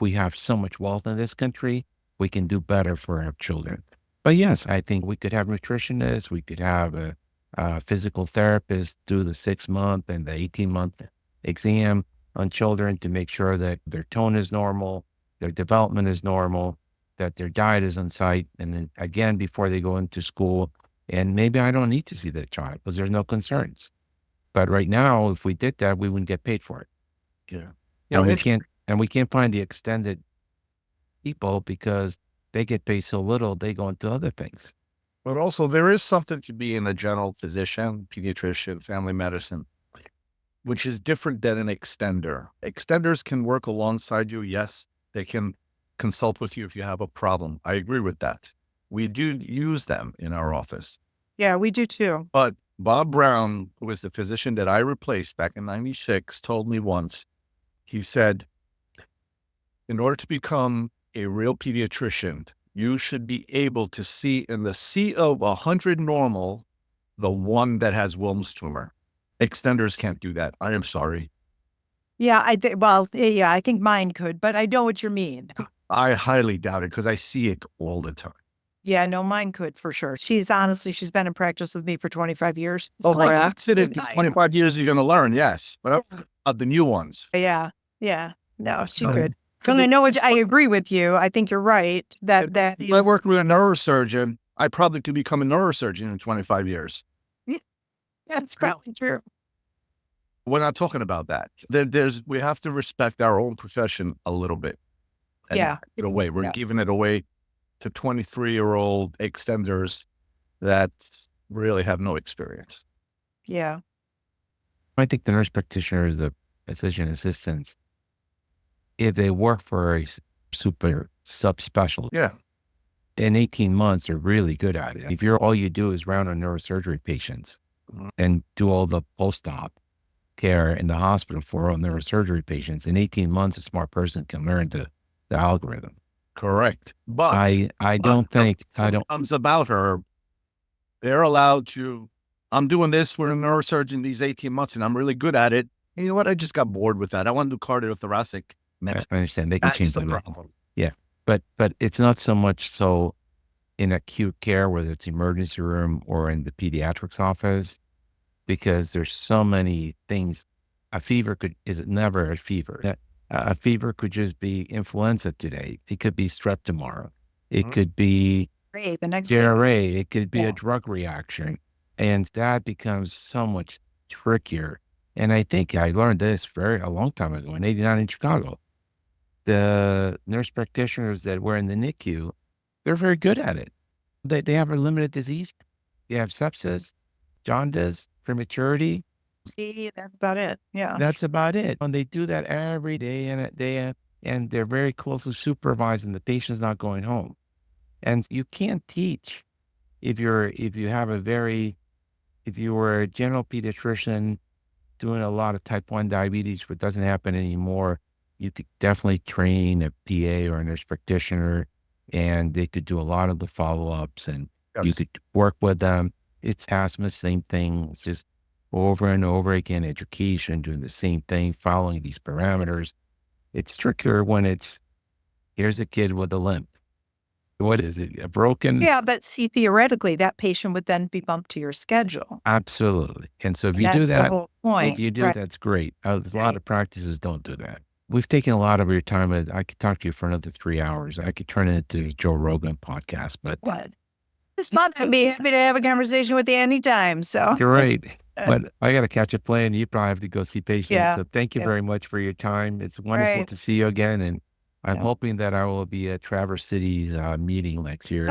we have so much wealth in this country, we can do better for our children. But yes, I think we could have nutritionists, we could have a physical therapist do the 6-month and the 18-month exam on children to make sure that their tone is normal, their development is normal, that their diet is on site. And then again, before they go into school, and maybe I don't need to see that child because there's no concerns. But right now, if we did that, we wouldn't get paid for it. Yeah. And we can't find the extended people because they get paid so little, they go into other things. But also there is something to being a general physician, pediatrician, family medicine, which is different than an extender. Extenders can work alongside you. Yes, they can consult with you if you have a problem. I agree with that. We do use them in our office. Yeah, we do too. But Bob Brown, who was the physician that I replaced back in 96, told me once, he said, in order to become a real pediatrician, you should be able to see in the sea of 100 normal, the one that has Wilms tumor. Extenders can't do that. I am sorry. Yeah, I think mine could, but I know what you mean. I highly doubt it because I see it all the time. Yeah, no, mine could for sure. She's been in practice with me for 25 years. Oh, by accident, 25 years you're going to learn, yes. But the new ones. Yeah. No, she could. And I know I agree with you. I think you're right. If I worked with a neurosurgeon, I probably could become a neurosurgeon in 25 years. Yeah, that's probably true. We're not talking about that. We have to respect our own profession a little bit. And yeah. In a way, we're giving it away to 23-year-old extenders that really have no experience. Yeah. I think the nurse practitioners, the physician assistants, if they work for a super subspecialty, in 18 months, they're really good at it. If all you do is round on neurosurgery patients and do all the post-op care in the hospital for all neurosurgery patients, in 18 months, a smart person can learn the algorithm. Correct. But I don't think comes about her. They're allowed to, I'm doing this with a neurosurgeon these 18 months and I'm really good at it. And you know what? I just got bored with that. I want to do cardiothoracic medicine. I understand. They can change the that. problem. Yeah. But it's not so much so in acute care, whether it's emergency room or in the pediatrics office, because there's so many things. A fever is never a fever. A fever could just be influenza today. It could be strep tomorrow. It could be the next diarrhea. It could be a drug reaction. And that becomes so much trickier. And I think I learned this a long time ago in 89 in Chicago. The nurse practitioners that were in the NICU, they're very good at it. They have a limited disease. They have sepsis, jaundice, prematurity. See, that's about it. Yeah. That's about it. And they do that every day and they're very closely supervising the patient's not going home. And you can't teach if you were a general pediatrician doing a lot of type 1 diabetes, which doesn't happen anymore. You could definitely train a PA or a nurse practitioner and they could do a lot of the follow-ups and you could work with them. It's asthma, same thing. It's just over and over again, education, doing the same thing, following these parameters. It's trickier when here's a kid with a limp. What is it? A broken? Yeah, but see, theoretically, that patient would then be bumped to your schedule. Absolutely. And so if you do that, that's great. A lot of practices don't do that. We've taken a lot of your time. I could talk to you for another 3 hours. I could turn it into a Joe Rogan podcast, but this month I'd be happy to have a conversation with you anytime. So you're right. But I got to catch a plane. You probably have to go see patients. Yeah. So thank you very much for your time. It's wonderful to see you again. And I'm hoping that I will be at Traverse City's meeting next year.